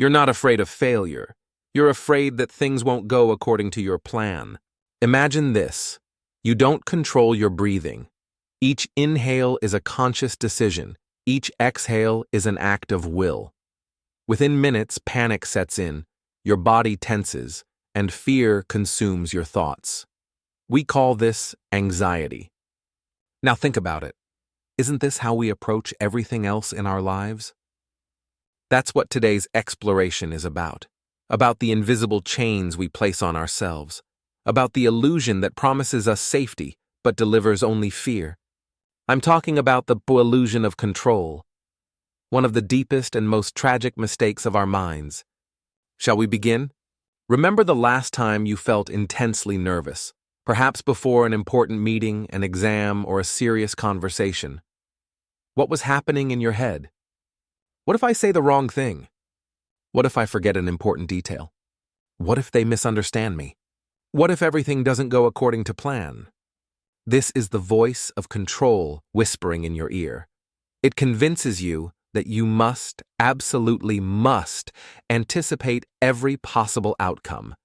You're not afraid of failure. You're afraid that things won't go according to your plan. Imagine this. You don't control your breathing. Each inhale is a conscious decision. Each exhale is an act of will. Within minutes, panic sets in, your body tenses, and fear consumes your thoughts. We call this anxiety. Now think about it. Isn't this how we approach everything else in our lives? That's what today's exploration is about the invisible chains we place on ourselves, about the illusion that promises us safety but delivers only fear. I'm talking about the illusion of control, one of the deepest and most tragic mistakes of our minds. Shall we begin? Remember the last time you felt intensely nervous, perhaps before an important meeting, an exam, or a serious conversation. What was happening in your head? What if I say the wrong thing? What if I forget an important detail? What if they misunderstand me? What if everything doesn't go according to plan? This is the voice of control whispering in your ear. It convinces you that you must, absolutely must, anticipate every possible outcome,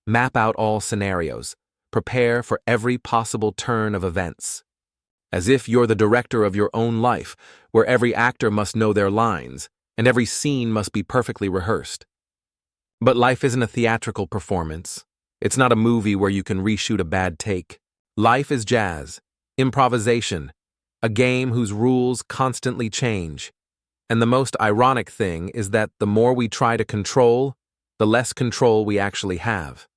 map out all scenarios, prepare for every possible turn of events. As if you're the director of your own life, where every actor must know their lines, and every scene must be perfectly rehearsed. But life isn't a theatrical performance. It's not a movie where you can reshoot a bad take. Life is jazz, improvisation, a game whose rules constantly change. And the most ironic thing is that the more we try to control, the less control we actually have.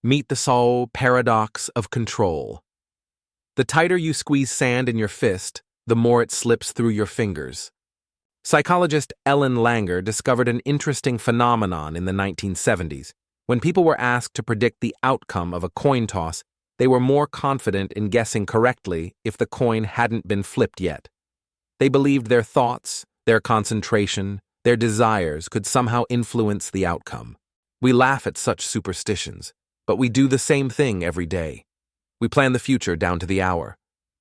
Meet the sole paradox of control. The tighter you squeeze sand in your fist, the more it slips through your fingers. Psychologist Ellen Langer discovered an interesting phenomenon in the 1970s. When people were asked to predict the outcome of a coin toss, they were more confident in guessing correctly if the coin hadn't been flipped yet. They believed their thoughts, their concentration, their desires could somehow influence the outcome. We laugh at such superstitions, but we do the same thing every day. We plan the future down to the hour.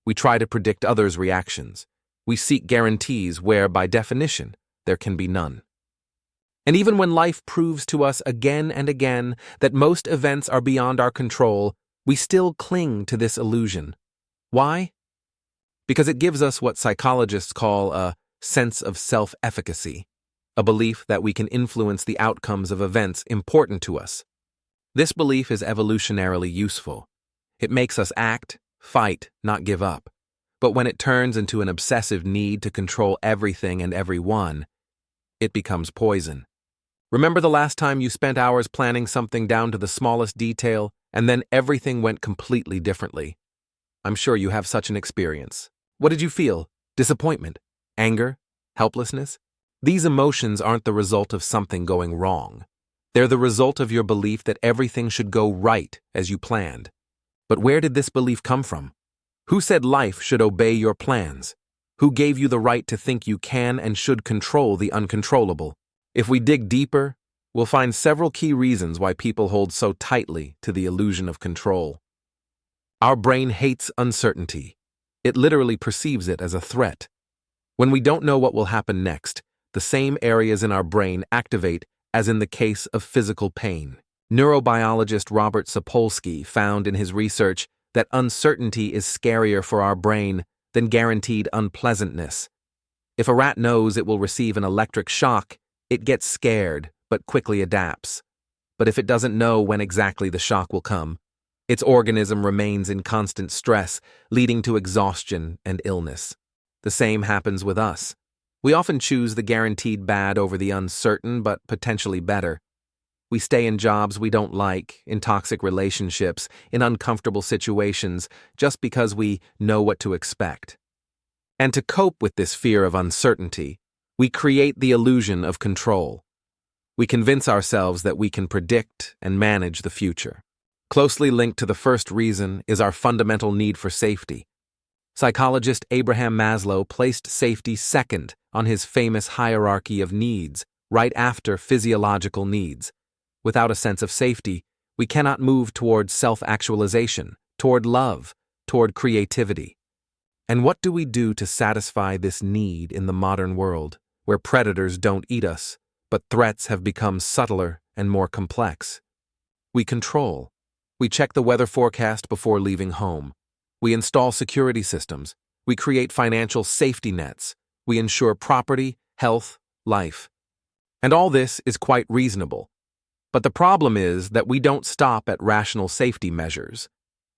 We try to predict others' reactions. We seek guarantees where, by definition, there can be none. And even when life proves to us again and again that most events are beyond our control, we still cling to this illusion. Why? Because it gives us what psychologists call a sense of self-efficacy, a belief that we can influence the outcomes of events important to us. This belief is evolutionarily useful. It makes us act, fight, not give up. But when it turns into an obsessive need to control everything and everyone, it becomes poison. Remember the last time you spent hours planning something down to the smallest detail, and then everything went completely differently? I'm sure you have such an experience. What did you feel? Disappointment? Anger? Helplessness? These emotions aren't the result of something going wrong. They're the result of your belief that everything should go right as you planned. But where did this belief come from? Who said life should obey your plans? Who gave you the right to think you can and should control the uncontrollable? If we dig deeper, we'll find several key reasons why people hold so tightly to the illusion of control. Our brain hates uncertainty. It literally perceives it as a threat. When we don't know what will happen next, the same areas in our brain activate as in the case of physical pain. Neurobiologist Robert Sapolsky found in his research that uncertainty is scarier for our brain than guaranteed unpleasantness. If a rat knows it will receive an electric shock, it gets scared but quickly adapts. But if it doesn't know when exactly the shock will come, its organism remains in constant stress, leading to exhaustion and illness. The same happens with us. We often choose the guaranteed bad over the uncertain but potentially better. We stay in jobs we don't like, in toxic relationships, in uncomfortable situations, just because we know what to expect. And to cope with this fear of uncertainty, we create the illusion of control. We convince ourselves that we can predict and manage the future. Closely linked to the first reason is our fundamental need for safety. Psychologist Abraham Maslow placed safety second on his famous hierarchy of needs, right after physiological needs. Without a sense of safety, we cannot move toward self-actualization, toward love, toward creativity. And what do we do to satisfy this need in the modern world, where predators don't eat us, but threats have become subtler and more complex. We control. We check the weather forecast before leaving home. We install security systems. We create financial safety nets. We ensure property, health, life. And all this is quite reasonable. But the problem is that we don't stop at rational safety measures.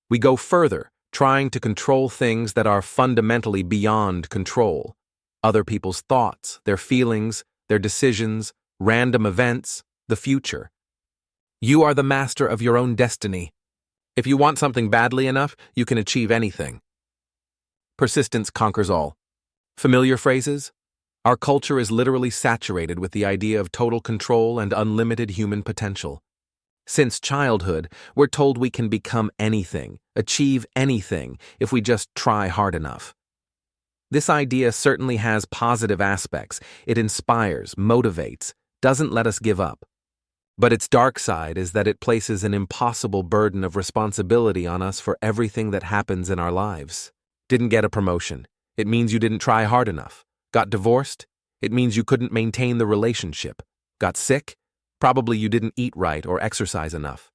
We go further, trying to control things that are fundamentally beyond control. Other people's thoughts, their feelings, their decisions, random events, the future. You are the master of your own destiny. If you want something badly enough, you can achieve anything. Persistence conquers all. Familiar phrases? Our culture is literally saturated with the idea of total control and unlimited human potential. Since childhood, we're told we can become anything, achieve anything, if we just try hard enough. This idea certainly has positive aspects. It inspires, motivates, doesn't let us give up. But its dark side is that it places an impossible burden of responsibility on us for everything that happens in our lives. Didn't get a promotion. It means you didn't try hard enough. Got divorced? It means you couldn't maintain the relationship. Got sick? Probably you didn't eat right or exercise enough.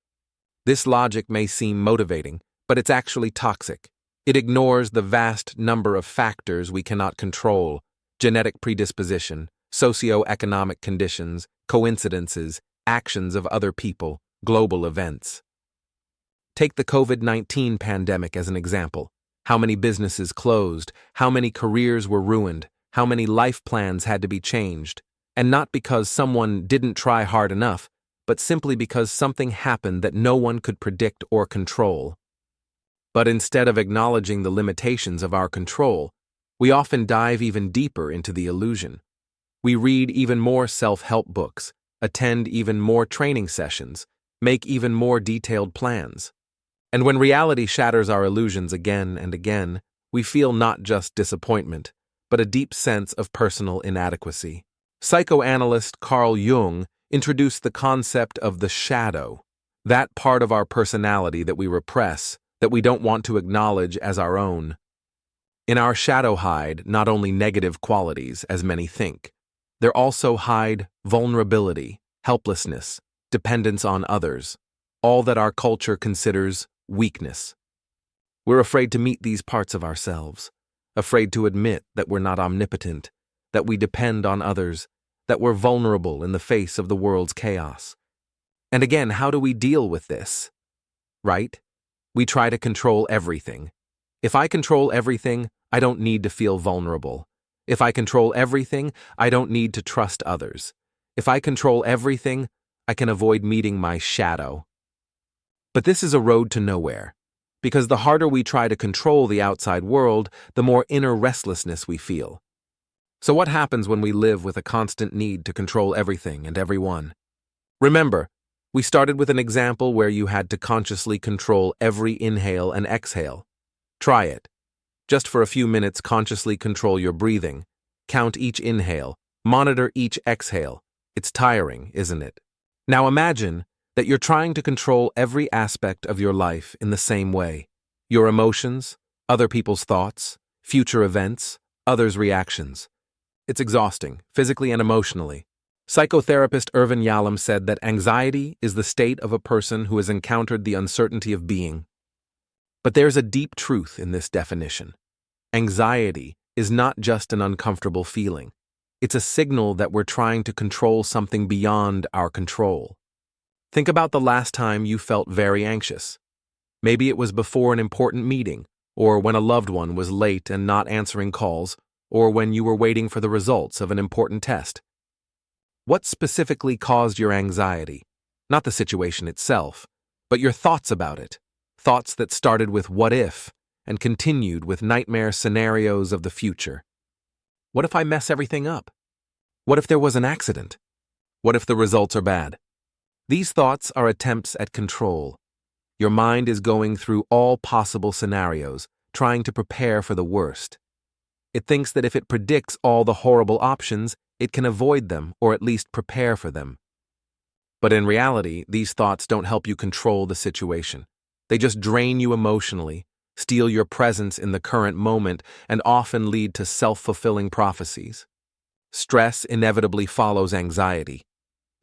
This logic may seem motivating, but it's actually toxic. It ignores the vast number of factors we cannot control: genetic predisposition, socio-economic conditions, coincidences, actions of other people, global events. Take the COVID-19 pandemic as an example. How many businesses closed, how many careers were ruined, how many life plans had to be changed, and not because someone didn't try hard enough, but simply because something happened that no one could predict or control. But instead of acknowledging the limitations of our control, we often dive even deeper into the illusion. We read even more self-help books, attend even more training sessions, make even more detailed plans. And when reality shatters our illusions again and again, we feel not just disappointment, but a deep sense of personal inadequacy. Psychoanalyst Carl Jung introduced the concept of the shadow, that part of our personality that we repress, that we don't want to acknowledge as our own. In our shadow hide not only negative qualities, as many think. There also hide vulnerability, helplessness, dependence on others, all that our culture considers weakness. We're afraid to meet these parts of ourselves, afraid to admit that we're not omnipotent, that we depend on others, that we're vulnerable in the face of the world's chaos. And again, how do we deal with this? Right? We try to control everything. If I control everything, I don't need to feel vulnerable. If I control everything, I don't need to trust others. If I control everything, I can avoid meeting my shadow. But this is a road to nowhere, because the harder we try to control the outside world, the more inner restlessness we feel. So what happens when we live with a constant need to control everything and everyone? Remember, we started with an example where you had to consciously control every inhale and exhale. Try it. Just for a few minutes, consciously control your breathing. Count each inhale. Monitor each exhale. It's tiring, isn't it? Now imagine that you're trying to control every aspect of your life in the same way. Your emotions, other people's thoughts, future events, others' reactions. It's exhausting, physically and emotionally. Psychotherapist Irvin Yalom said that anxiety is the state of a person who has encountered the uncertainty of being. But there's a deep truth in this definition. Anxiety is not just an uncomfortable feeling. It's a signal that we're trying to control something beyond our control. Think about the last time you felt very anxious. Maybe it was before an important meeting, or when a loved one was late and not answering calls, or when you were waiting for the results of an important test. What specifically caused your anxiety? Not the situation itself, but your thoughts about it. Thoughts that started with what if and continued with nightmare scenarios of the future. What if I mess everything up? What if there was an accident? What if the results are bad? These thoughts are attempts at control. Your mind is going through all possible scenarios, trying to prepare for the worst. It thinks that if it predicts all the horrible options, it can avoid them or at least prepare for them. But in reality, these thoughts don't help you control the situation. They just drain you emotionally, steal your presence in the current moment, and often lead to self-fulfilling prophecies. Stress inevitably follows anxiety.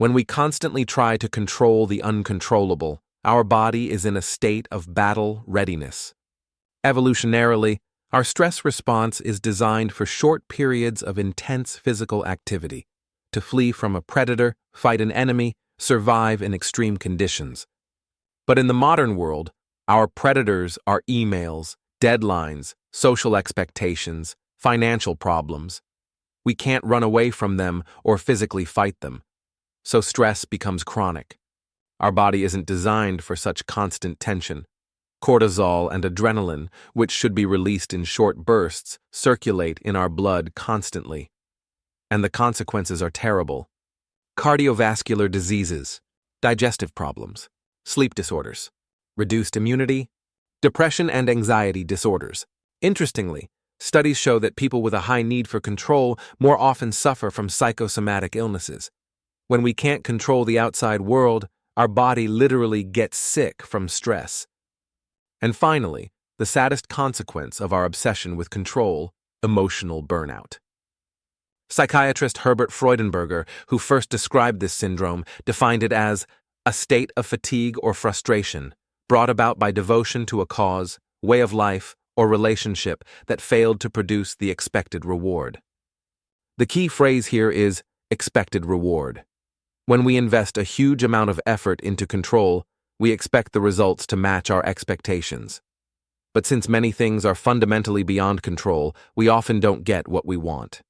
When we constantly try to control the uncontrollable, our body is in a state of battle readiness. Evolutionarily, our stress response is designed for short periods of intense physical activity, to flee from a predator, fight an enemy, survive in extreme conditions. But in the modern world, our predators are emails, deadlines, social expectations, financial problems. We can't run away from them or physically fight them. So stress becomes chronic. Our body isn't designed for such constant tension. Cortisol and adrenaline, which should be released in short bursts, circulate in our blood constantly. And the consequences are terrible. Cardiovascular diseases, digestive problems, sleep disorders, reduced immunity, depression and anxiety disorders. Interestingly, studies show that people with a high need for control more often suffer from psychosomatic illnesses. When we can't control the outside world, our body literally gets sick from stress. And finally, the saddest consequence of our obsession with control, emotional burnout. Psychiatrist Herbert Freudenberger, who first described this syndrome, defined it as a state of fatigue or frustration brought about by devotion to a cause, way of life, or relationship that failed to produce the expected reward. The key phrase here is expected reward. When we invest a huge amount of effort into control, we expect the results to match our expectations. But since many things are fundamentally beyond control, we often don't get what we want.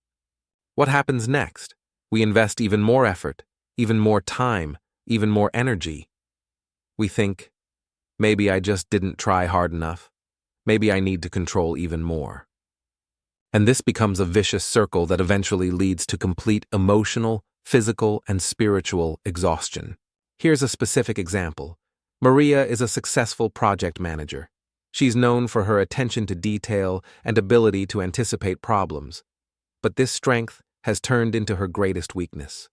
What happens next? We invest even more effort, even more time, even more energy. We think, maybe I just didn't try hard enough. Maybe I need to control even more. And this becomes a vicious circle that eventually leads to complete emotional, physical, and spiritual exhaustion. Here's a specific example. Maria is a successful project manager. She's known for her attention to detail and ability to anticipate problems. But this strength has turned into her greatest weakness.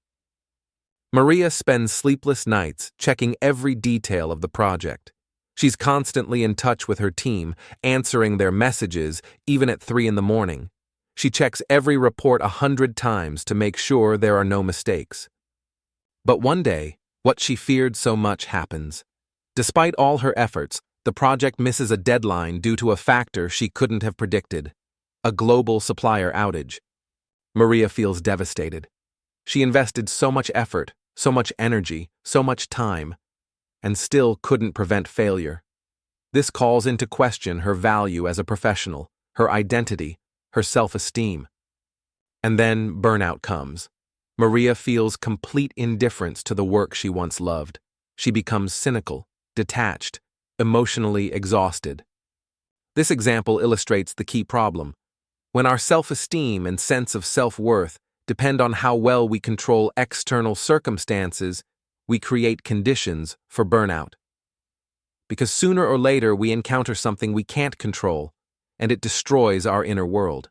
Maria spends sleepless nights checking every detail of the project. She's constantly in touch with her team, answering their messages even at 3 a.m. She checks every report 100 times to make sure there are no mistakes. But one day, what she feared so much happens. Despite all her efforts, the project misses a deadline due to a factor she couldn't have predicted: a global supplier outage. Maria feels devastated. She invested so much effort, so much energy, so much time, and still couldn't prevent failure. This calls into question her value as a professional, her identity, her self-esteem. And then burnout comes. Maria feels complete indifference to the work she once loved. She becomes cynical, detached, emotionally exhausted. This example illustrates the key problem. When our self-esteem and sense of self-worth depend on how well we control external circumstances, we create conditions for burnout. Because sooner or later we encounter something we can't control, and it destroys our inner world.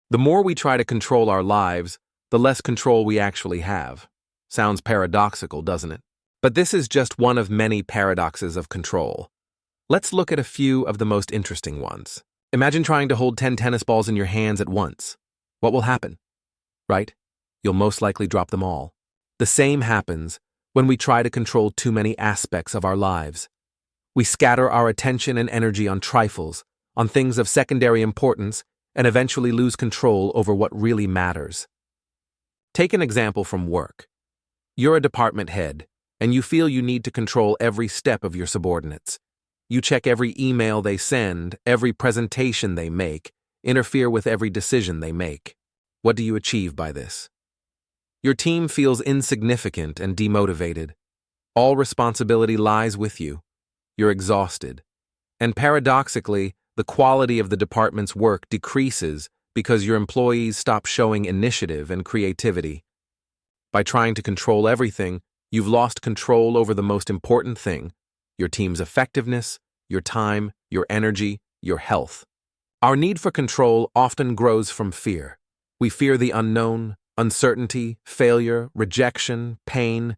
The more we try to control our lives, the less control we actually have. Sounds paradoxical, doesn't it? But this is just one of many paradoxes of control. Let's look at a few of the most interesting ones. Imagine trying to hold 10 tennis balls in your hands at once. What will happen? Right? You'll most likely drop them all. The same happens when we try to control too many aspects of our lives. We scatter our attention and energy on trifles, on things of secondary importance, and eventually lose control over what really matters. Take an example from work. You're a department head, and you feel you need to control every step of your subordinates. You check every email they send, every presentation they make, interfere with every decision they make. What do you achieve by this? Your team feels insignificant and demotivated. All responsibility lies with you. You're exhausted. And paradoxically, the quality of the department's work decreases because your employees stop showing initiative and creativity. By trying to control everything, you've lost control over the most important thing: your team's effectiveness, your time, your energy, your health. Our need for control often grows from fear. We fear the unknown, uncertainty, failure, rejection, pain,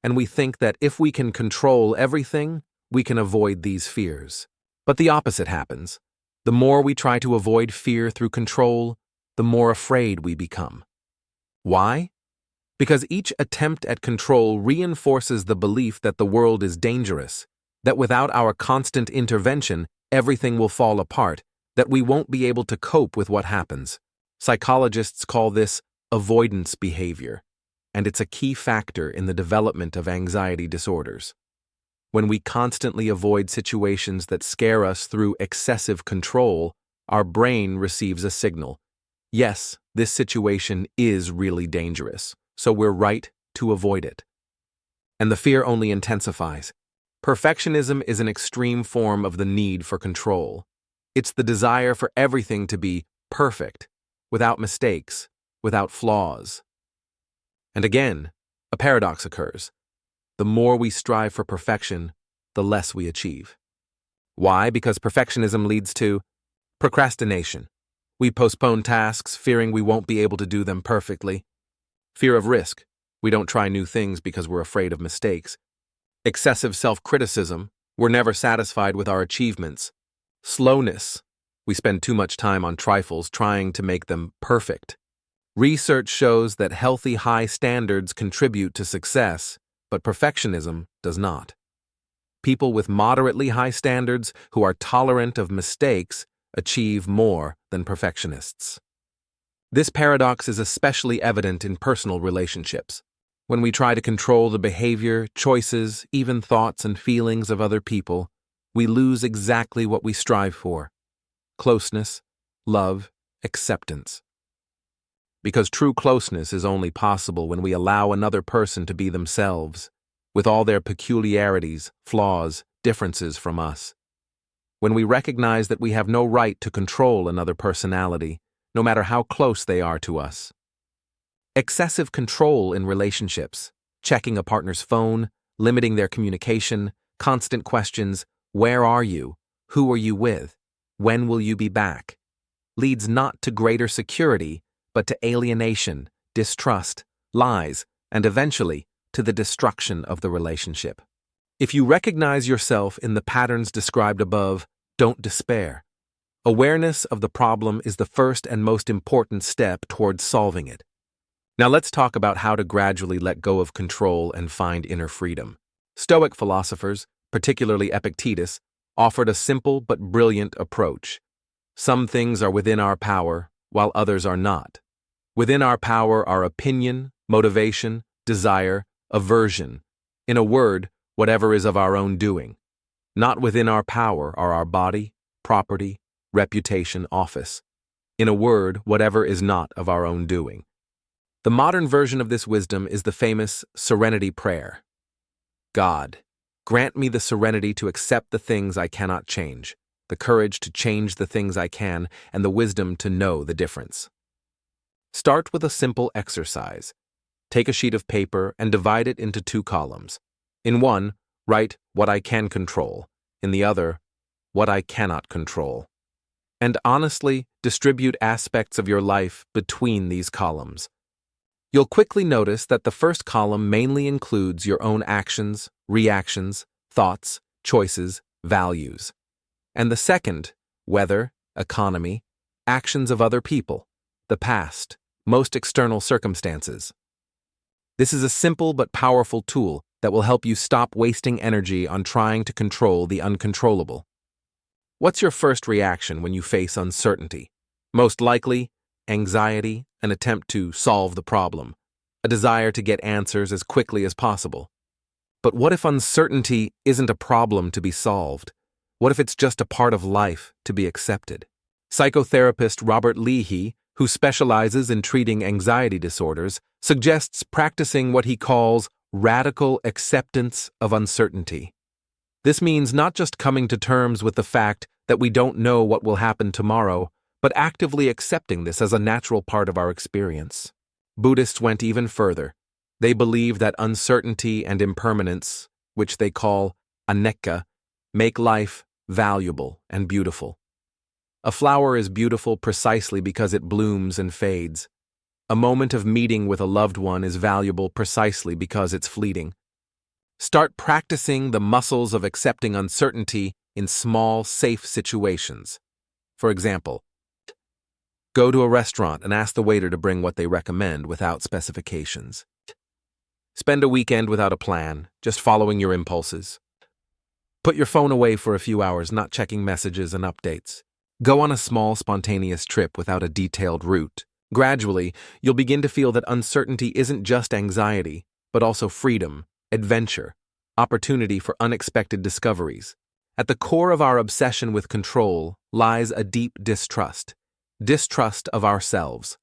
and we think that if we can control everything, we can avoid these fears. But the opposite happens. The more we try to avoid fear through control, the more afraid we become. Why? Because each attempt at control reinforces the belief that the world is dangerous, that without our constant intervention, everything will fall apart, that we won't be able to cope with what happens. Psychologists call this avoidance behavior, and it's a key factor in the development of anxiety disorders. When we constantly avoid situations that scare us through excessive control, our brain receives a signal. Yes, this situation is really dangerous, so we're right to avoid it. And the fear only intensifies. Perfectionism is an extreme form of the need for control. It's the desire for everything to be perfect, without mistakes, without flaws. And again, a paradox occurs. The more we strive for perfection, the less we achieve. Why? Because perfectionism leads to procrastination. We postpone tasks, fearing we won't be able to do them perfectly. Fear of risk. We don't try new things because we're afraid of mistakes. Excessive self-criticism. We're never satisfied with our achievements. Slowness. We spend too much time on trifles trying to make them perfect. Research shows that healthy high standards contribute to success, but perfectionism does not. People with moderately high standards who are tolerant of mistakes achieve more than perfectionists. This paradox is especially evident in personal relationships. When we try to control the behavior, choices, even thoughts and feelings of other people, we lose exactly what we strive for: closeness, love, acceptance. Because true closeness is only possible when we allow another person to be themselves, with all their peculiarities, flaws, differences from us. When we recognize that we have no right to control another personality, no matter how close they are to us. Excessive control in relationships, checking a partner's phone, limiting their communication, constant questions, where are you, who are you with, when will you be back, leads not to greater security, but to alienation, distrust, lies, and eventually to the destruction of the relationship. If you recognize yourself in the patterns described above, don't despair. Awareness of the problem is the first and most important step towards solving it. Now let's talk about how to gradually let go of control and find inner freedom. Stoic philosophers, particularly Epictetus, offered a simple but brilliant approach. Some things are within our power, while others are not. Within our power are opinion, motivation, desire, aversion. In a word, whatever is of our own doing. Not within our power are our body, property, reputation, office. In a word, whatever is not of our own doing. The modern version of this wisdom is the famous serenity prayer. God, grant me the serenity to accept the things I cannot change, the courage to change the things I can, and the wisdom to know the difference. Start with a simple exercise. Take a sheet of paper and divide it into 2 columns. In one, write what I can control. In the other, what I cannot control. And honestly, distribute aspects of your life between these columns. You'll quickly notice that the first column mainly includes your own actions, reactions, thoughts, choices, values. And the second, weather, economy, actions of other people, the past, most external circumstances. This is a simple but powerful tool that will help you stop wasting energy on trying to control the uncontrollable. What's your first reaction when you face uncertainty? Most likely, anxiety, an attempt to solve the problem, a desire to get answers as quickly as possible. But what if uncertainty isn't a problem to be solved? What if it's just a part of life to be accepted? Psychotherapist Robert Leahy, who specializes in treating anxiety disorders, suggests practicing what he calls radical acceptance of uncertainty. This means not just coming to terms with the fact that we don't know what will happen tomorrow, but actively accepting this as a natural part of our experience. Buddhists went even further. They believe that uncertainty and impermanence, which they call anicca, make life valuable and beautiful. A flower is beautiful precisely because it blooms and fades. A moment of meeting with a loved one is valuable precisely because it's fleeting. Start practicing the muscles of accepting uncertainty in small, safe situations. For example, go to a restaurant and ask the waiter to bring what they recommend without specifications. Spend a weekend without a plan, just following your impulses. Put your phone away for a few hours, not checking messages and updates. Go on a small, spontaneous trip without a detailed route. Gradually, you'll begin to feel that uncertainty isn't just anxiety, but also freedom, adventure, opportunity for unexpected discoveries. At the core of our obsession with control lies a deep distrust of ourselves.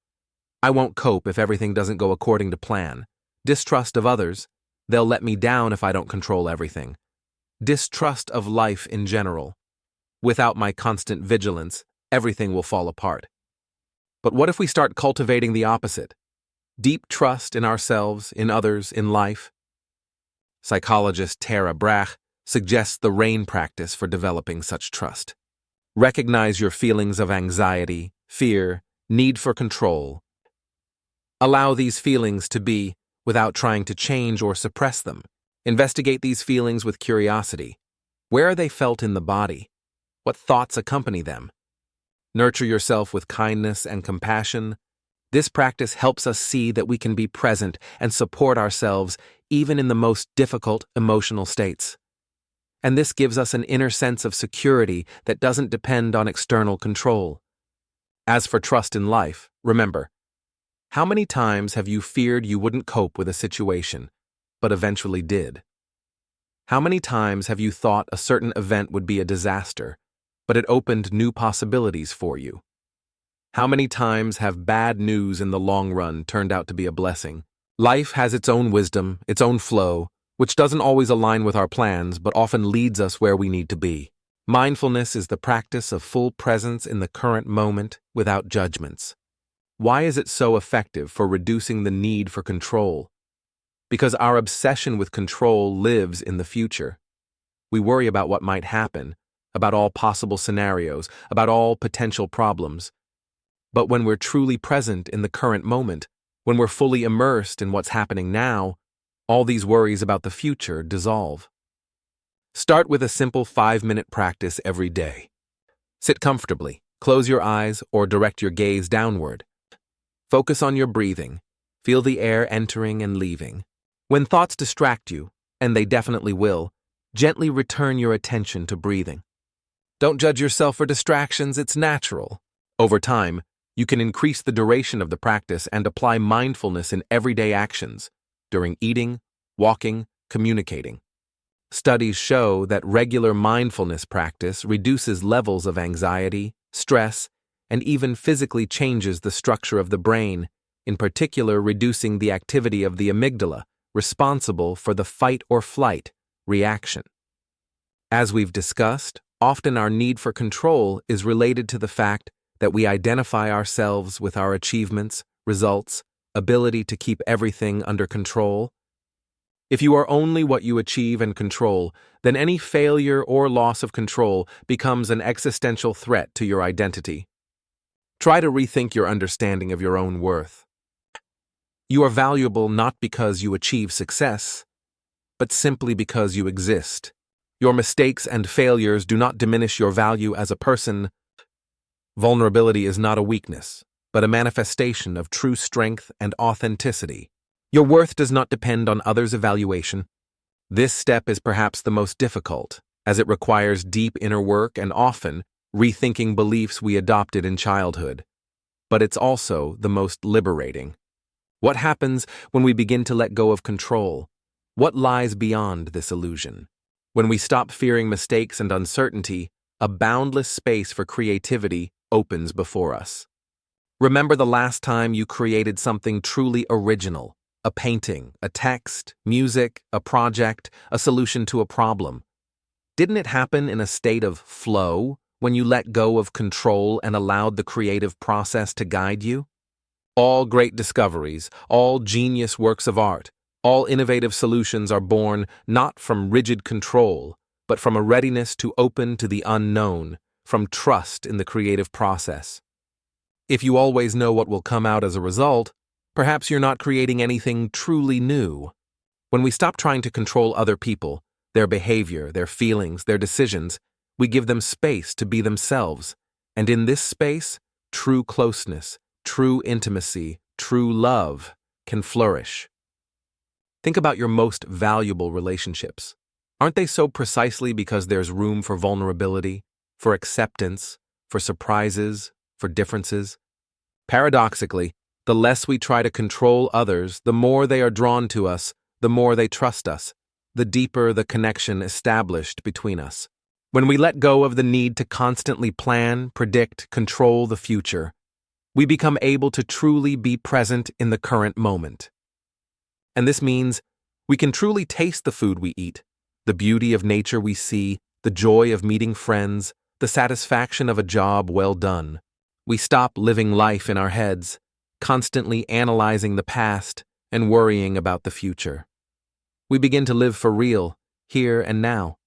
I won't cope if everything doesn't go according to plan. Distrust of others, they'll let me down if I don't control everything. Distrust of life in general. Without my constant vigilance, everything will fall apart. But what if we start cultivating the opposite? Deep trust in ourselves, in others, in life? Psychologist Tara Brach suggests the RAIN practice for developing such trust. Recognize your feelings of anxiety, fear, need for control. Allow these feelings to be without trying to change or suppress them. Investigate these feelings with curiosity. Where are they felt in the body? What thoughts accompany them? Nurture yourself with kindness and compassion. This practice helps us see that we can be present and support ourselves even in the most difficult emotional states. And this gives us an inner sense of security that doesn't depend on external control. As for trust in life, remember, how many times have you feared you wouldn't cope with a situation, but eventually did? How many times have you thought a certain event would be a disaster, but it opened new possibilities for you? How many times have bad news in the long run turned out to be a blessing? Life has its own wisdom, its own flow, which doesn't always align with our plans, but often leads us where we need to be. Mindfulness is the practice of full presence in the current moment without judgments. Why is it so effective for reducing the need for control? Because our obsession with control lives in the future. We worry about what might happen, about all possible scenarios, about all potential problems. But when we're truly present in the current moment, when we're fully immersed in what's happening now, all these worries about the future dissolve. Start with a simple 5-minute practice every day. Sit comfortably, close your eyes, or direct your gaze downward. Focus on your breathing. Feel the air entering and leaving. When thoughts distract you, and they definitely will, gently return your attention to breathing. Don't judge yourself for distractions, it's natural. Over time, you can increase the duration of the practice and apply mindfulness in everyday actions, during eating, walking, communicating. Studies show that regular mindfulness practice reduces levels of anxiety, stress, and even physically changes the structure of the brain, in particular reducing the activity of the amygdala, responsible for the fight or flight reaction. As we've discussed, often our need for control is related to the fact that we identify ourselves with our achievements, results, ability to keep everything under control. If you are only what you achieve and control, then any failure or loss of control becomes an existential threat to your identity. Try to rethink your understanding of your own worth. You are valuable not because you achieve success, but simply because you exist. Your mistakes and failures do not diminish your value as a person. Vulnerability is not a weakness, but a manifestation of true strength and authenticity. Your worth does not depend on others' evaluation. This step is perhaps the most difficult, as it requires deep inner work and often rethinking beliefs we adopted in childhood. But it's also the most liberating. What happens when we begin to let go of control? What lies beyond this illusion? When we stop fearing mistakes and uncertainty, a boundless space for creativity opens before us. Remember the last time you created something truly original, a painting, a text, music, a project, a solution to a problem. Didn't it happen in a state of flow when you let go of control and allowed the creative process to guide you? All great discoveries, all genius works of art, all innovative solutions are born not from rigid control, but from a readiness to open to the unknown, from trust in the creative process. If you always know what will come out as a result, perhaps you're not creating anything truly new. When we stop trying to control other people, their behavior, their feelings, their decisions, we give them space to be themselves. And in this space, true closeness, true intimacy, true love can flourish. Think about your most valuable relationships. Aren't they so precisely because there's room for vulnerability, for acceptance, for surprises, for differences? Paradoxically, the less we try to control others, the more they are drawn to us, the more they trust us, the deeper the connection established between us. When we let go of the need to constantly plan, predict, control the future, we become able to truly be present in the current moment. And this means we can truly taste the food we eat, the beauty of nature we see, the joy of meeting friends, the satisfaction of a job well done. We stop living life in our heads, constantly analyzing the past and worrying about the future. We begin to live for real, here and now.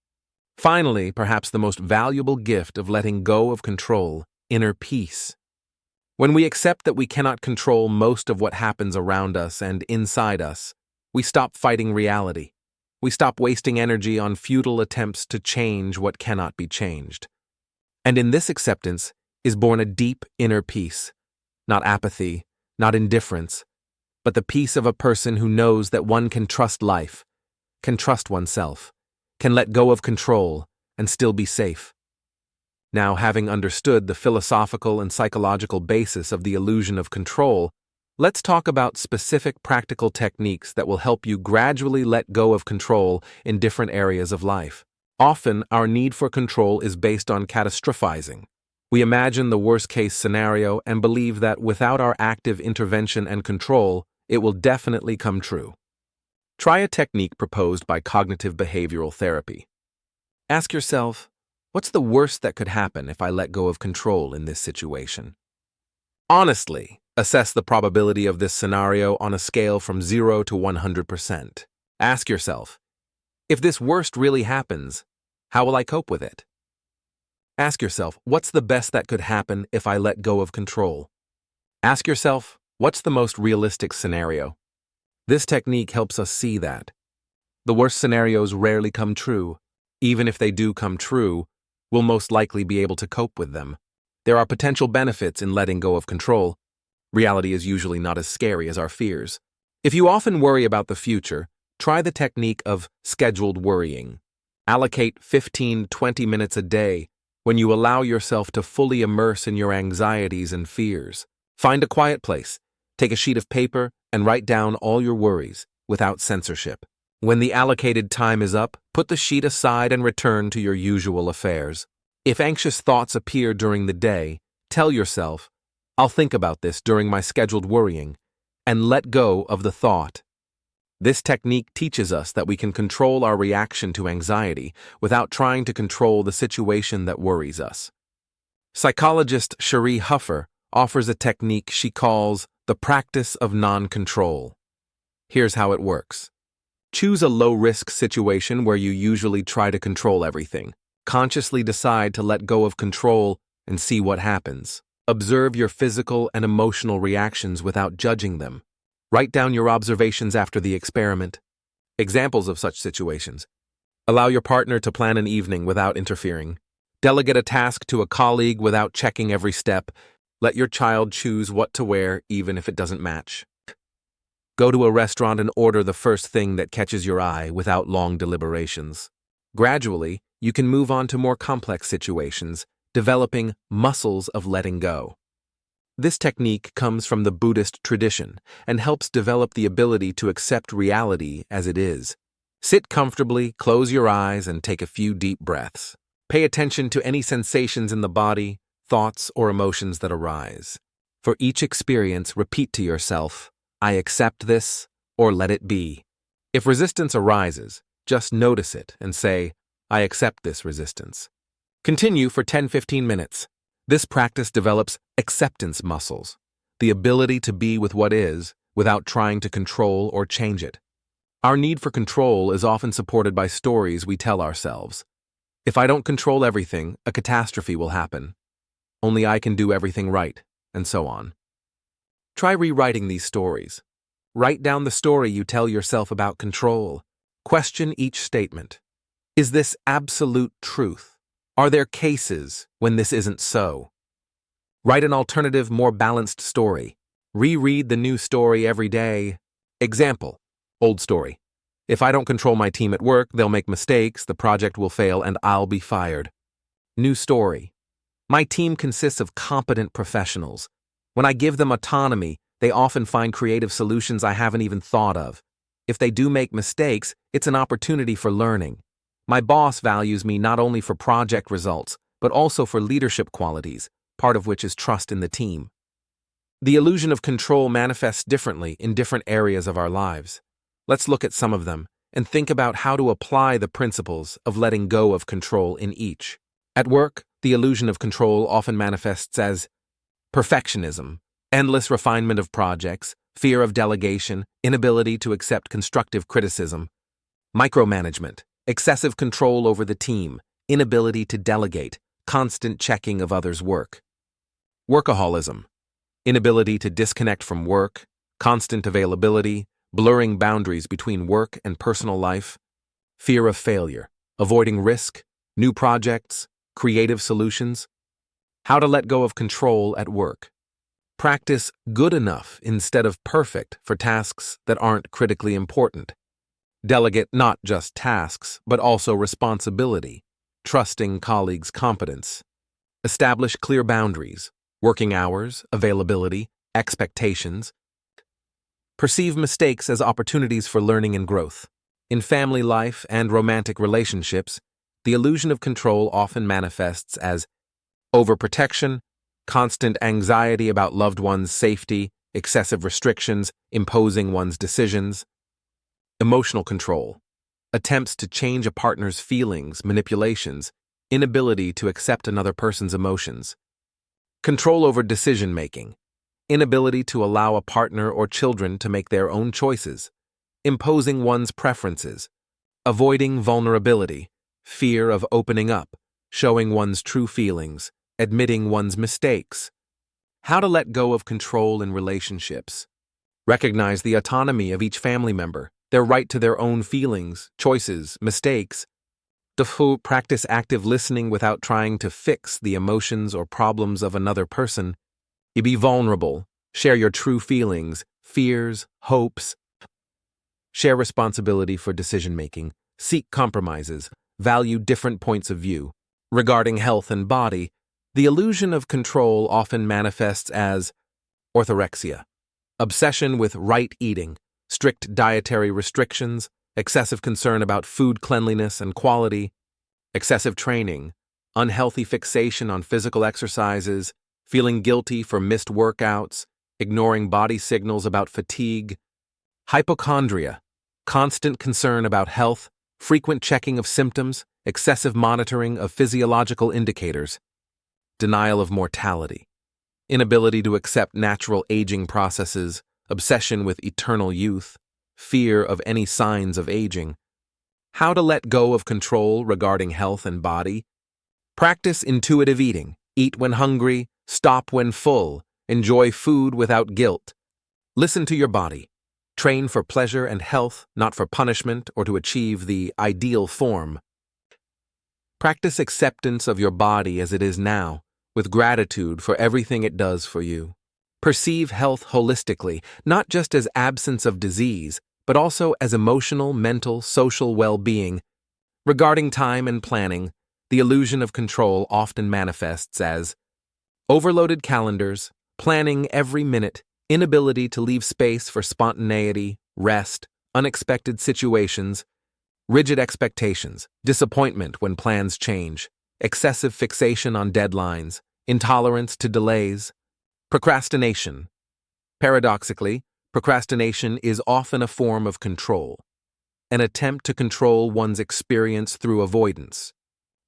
Finally, perhaps the most valuable gift of letting go of control, inner peace. When we accept that we cannot control most of what happens around us and inside us, we stop fighting reality. We stop wasting energy on futile attempts to change what cannot be changed. And in this acceptance is born a deep inner peace, not apathy, not indifference, but the peace of a person who knows that one can trust life, can trust oneself, can let go of control and still be safe. Now, having understood the philosophical and psychological basis of the illusion of control, let's talk about specific practical techniques that will help you gradually let go of control in different areas of life. Often, our need for control is based on catastrophizing. We imagine the worst-case scenario and believe that without our active intervention and control, it will definitely come true. Try a technique proposed by cognitive behavioral therapy. Ask yourself, what's the worst that could happen if I let go of control in this situation? Honestly, assess the probability of this scenario on a scale from 0 to 100%. Ask yourself, if this worst really happens, how will I cope with it? Ask yourself, what's the best that could happen if I let go of control? Ask yourself, what's the most realistic scenario? This technique helps us see that the worst scenarios rarely come true. Even if they do come true, we'll most likely be able to cope with them. There are potential benefits in letting go of control. Reality is usually not as scary as our fears. If you often worry about the future, try the technique of scheduled worrying. Allocate 15-20 minutes a day when you allow yourself to fully immerse in your anxieties and fears. Find a quiet place, take a sheet of paper, and write down all your worries without censorship. When the allocated time is up, put the sheet aside and return to your usual affairs. If anxious thoughts appear during the day, tell yourself, I'll think about this during my scheduled worrying, and let go of the thought. This technique teaches us that we can control our reaction to anxiety without trying to control the situation that worries us. Psychologist Cherie Huffer offers a technique she calls the practice of non-control. Here's how it works. Choose a low-risk situation where you usually try to control everything. Consciously decide to let go of control and see what happens. Observe your physical and emotional reactions without judging them. Write down your observations after the experiment. Examples of such situations. Allow your partner to plan an evening without interfering. Delegate a task to a colleague without checking every step. Let your child choose what to wear even if it doesn't match. Go to a restaurant and order the first thing that catches your eye without long deliberations. Gradually, you can move on to more complex situations, developing muscles of letting go. This technique comes from the Buddhist tradition and helps develop the ability to accept reality as it is. Sit comfortably, close your eyes, and take a few deep breaths. Pay attention to any sensations in the body, thoughts, or emotions that arise. For each experience, repeat to yourself, I accept this, or let it be. If resistance arises, just notice it and say, I accept this resistance. Continue for 10-15 minutes. This practice develops acceptance muscles, the ability to be with what is without trying to control or change it. Our need for control is often supported by stories we tell ourselves. If I don't control everything, a catastrophe will happen. Only I can do everything right, and so on. Try rewriting these stories. Write down the story you tell yourself about control. Question each statement. Is this absolute truth? Are there cases when this isn't so? Write an alternative, more balanced story. Reread the new story every day. Example, old story. If I don't control my team at work, they'll make mistakes, the project will fail, and I'll be fired. New story. My team consists of competent professionals. When I give them autonomy, they often find creative solutions I haven't even thought of. If they do make mistakes, it's an opportunity for learning. My boss values me not only for project results, but also for leadership qualities, part of which is trust in the team. The illusion of control manifests differently in different areas of our lives. Let's look at some of them and think about how to apply the principles of letting go of control in each. At work, the illusion of control often manifests as perfectionism, endless refinement of projects, fear of delegation, inability to accept constructive criticism, micromanagement, excessive control over the team, inability to delegate, constant checking of others' work. Workaholism, inability to disconnect from work, constant availability, blurring boundaries between work and personal life, fear of failure, avoiding risk, new projects, creative solutions. How to let go of control at work. Practice good enough instead of perfect for tasks that aren't critically important. Delegate not just tasks, but also responsibility, trusting colleagues' competence. Establish clear boundaries, working hours, availability, expectations. Perceive mistakes as opportunities for learning and growth. In family life and romantic relationships, the illusion of control often manifests as overprotection, constant anxiety about loved ones' safety, excessive restrictions, imposing one's decisions. Emotional control, attempts to change a partner's feelings, manipulations, inability to accept another person's emotions. Control over decision-making, inability to allow a partner or children to make their own choices, imposing one's preferences, avoiding vulnerability, fear of opening up, showing one's true feelings, admitting one's mistakes. How to let go of control in relationships. Recognize the autonomy of each family member, their right to their own feelings, choices, mistakes. Practice active listening without trying to fix the emotions or problems of another person. Be vulnerable, share your true feelings, fears, hopes. Share responsibility for decision-making, seek compromises, value different points of view. Regarding health and body, the illusion of control often manifests as orthorexia, obsession with right eating, strict dietary restrictions, excessive concern about food cleanliness and quality, excessive training, unhealthy fixation on physical exercises, feeling guilty for missed workouts, ignoring body signals about fatigue, hypochondria, constant concern about health, frequent checking of symptoms, excessive monitoring of physiological indicators, denial of mortality, inability to accept natural aging processes, obsession with eternal youth, fear of any signs of aging. How to let go of control regarding health and body. Practice intuitive eating, eat when hungry, stop when full, enjoy food without guilt. Listen to your body. Train for pleasure and health, not for punishment or to achieve the ideal form. Practice acceptance of your body as it is now, with gratitude for everything it does for you. Perceive health holistically, not just as absence of disease, but also as emotional, mental, social well-being. Regarding time and planning, the illusion of control often manifests as overloaded calendars, planning every minute, inability to leave space for spontaneity, rest, unexpected situations, rigid expectations, disappointment when plans change, excessive fixation on deadlines, intolerance to delays, procrastination. Paradoxically, procrastination is often a form of control, an attempt to control one's experience through avoidance,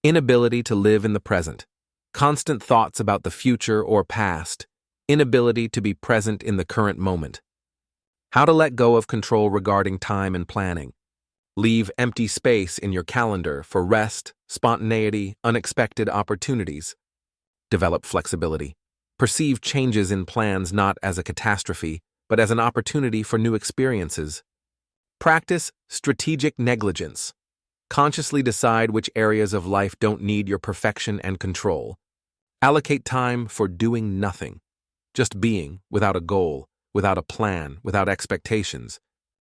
inability to live in the present, constant thoughts about the future or past, inability to be present in the current moment. How to let go of control regarding time and planning. Leave empty space in your calendar for rest, spontaneity, unexpected opportunities. Develop flexibility. Perceive changes in plans not as a catastrophe, but as an opportunity for new experiences. Practice strategic negligence. Consciously decide which areas of life don't need your perfection and control. Allocate time for doing nothing, just being, without a goal, without a plan, without expectations.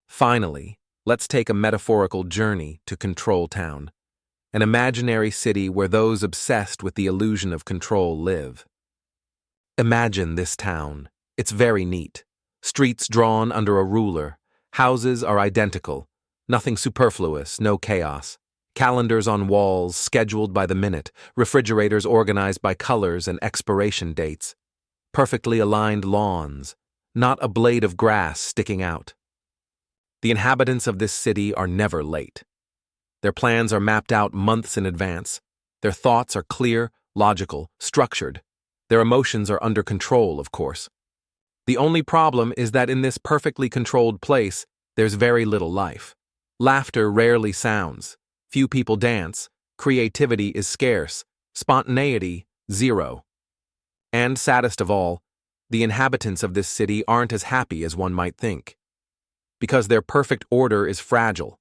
Finally, let's take a metaphorical journey to Control Town, an imaginary city where those obsessed with the illusion of control live. Imagine this town. It's very neat. Streets drawn under a ruler. Houses are identical. Nothing superfluous, no chaos. Calendars on walls, scheduled by the minute. Refrigerators organized by colors and expiration dates. Perfectly aligned lawns. Not a blade of grass sticking out. The inhabitants of this city are never late. Their plans are mapped out months in advance. Their thoughts are clear, logical, structured. Their emotions are under control, of course. The only problem is that in this perfectly controlled place, there's very little life. Laughter rarely sounds. Few people dance. Creativity is scarce. Spontaneity, zero. And saddest of all, the inhabitants of this city aren't as happy as one might think. Because their perfect order is fragile.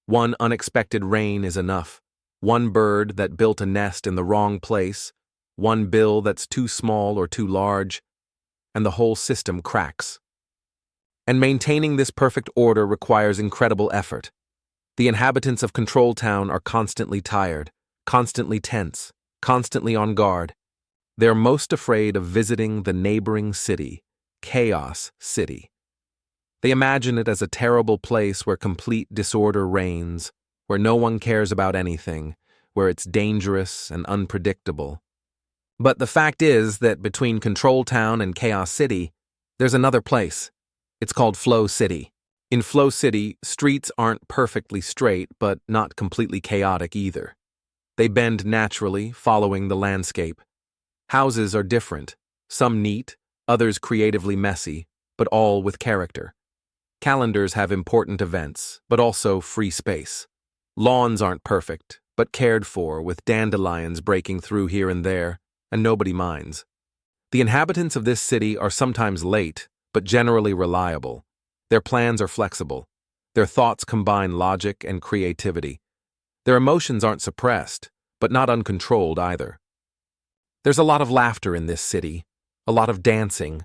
One unexpected rain is enough. One bird that built a nest in the wrong place. One bill that's too small or too large. And the whole system cracks. And maintaining this perfect order requires incredible effort. The inhabitants of Control Town are constantly tired, constantly tense, constantly on guard. They're most afraid of visiting the neighboring city, Chaos City. They imagine it as a terrible place where complete disorder reigns, where no one cares about anything, where it's dangerous and unpredictable. But the fact is that between Control Town and Chaos City, there's another place. It's called Flow City. In Flow City, streets aren't perfectly straight, but not completely chaotic either. They bend naturally, following the landscape. Houses are different, some neat, others creatively messy, but all with character. Calendars have important events, but also free space. Lawns aren't perfect, but cared for, with dandelions breaking through here and there, and nobody minds. The inhabitants of this city are sometimes late, but generally reliable. Their plans are flexible. Their thoughts combine logic and creativity. Their emotions aren't suppressed, but not uncontrolled either. There's a lot of laughter in this city, a lot of dancing,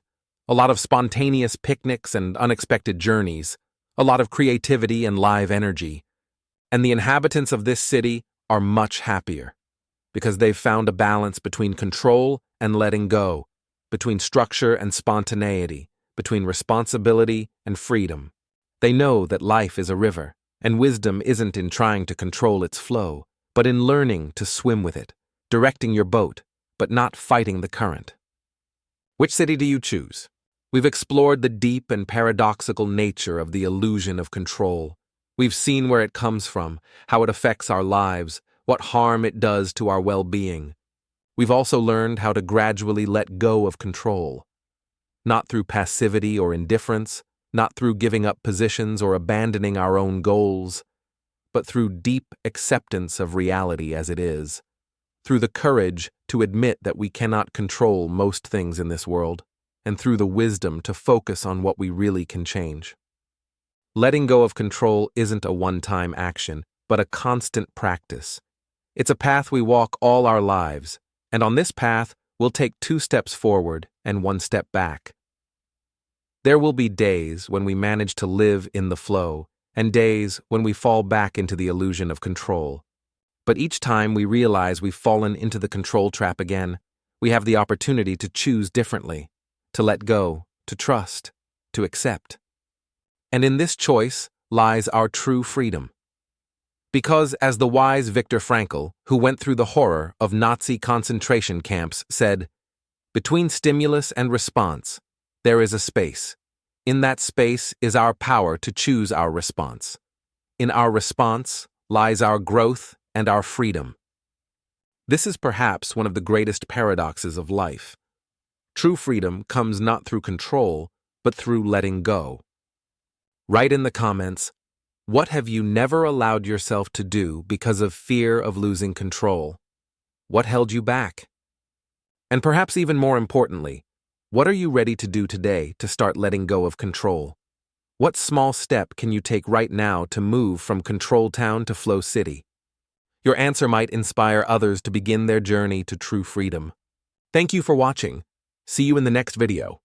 a lot of spontaneous picnics and unexpected journeys, a lot of creativity and live energy. And the inhabitants of this city are much happier, because they've found a balance between control and letting go, between structure and spontaneity, between responsibility and freedom. They know that life is a river, and wisdom isn't in trying to control its flow, but in learning to swim with it, directing your boat, but not fighting the current. Which city do you choose? We've explored the deep and paradoxical nature of the illusion of control. We've seen where it comes from, how it affects our lives, what harm it does to our well-being. We've also learned how to gradually let go of control. Not through passivity or indifference, not through giving up positions or abandoning our own goals, but through deep acceptance of reality as it is, through the courage to admit that we cannot control most things in this world, and through the wisdom to focus on what we really can change. Letting go of control isn't a one-time action, but a constant practice. It's a path we walk all our lives, and on this path, we'll take 2 steps forward and 1 step back. There will be days when we manage to live in the flow, and days when we fall back into the illusion of control. But each time we realize we've fallen into the control trap again, we have the opportunity to choose differently, to let go, to trust, to accept. And in this choice lies our true freedom. Because, as the wise Viktor Frankl, who went through the horror of Nazi concentration camps, said, "Between stimulus and response, there is a space. In that space is our power to choose our response. In our response lies our growth and our freedom." This is perhaps one of the greatest paradoxes of life. True freedom comes not through control, but through letting go. Write in the comments, what have you never allowed yourself to do because of fear of losing control? What held you back? And perhaps even more importantly, what are you ready to do today to start letting go of control? What small step can you take right now to move from Control Town to Flow City? Your answer might inspire others to begin their journey to true freedom. Thank you for watching. See you in the next video.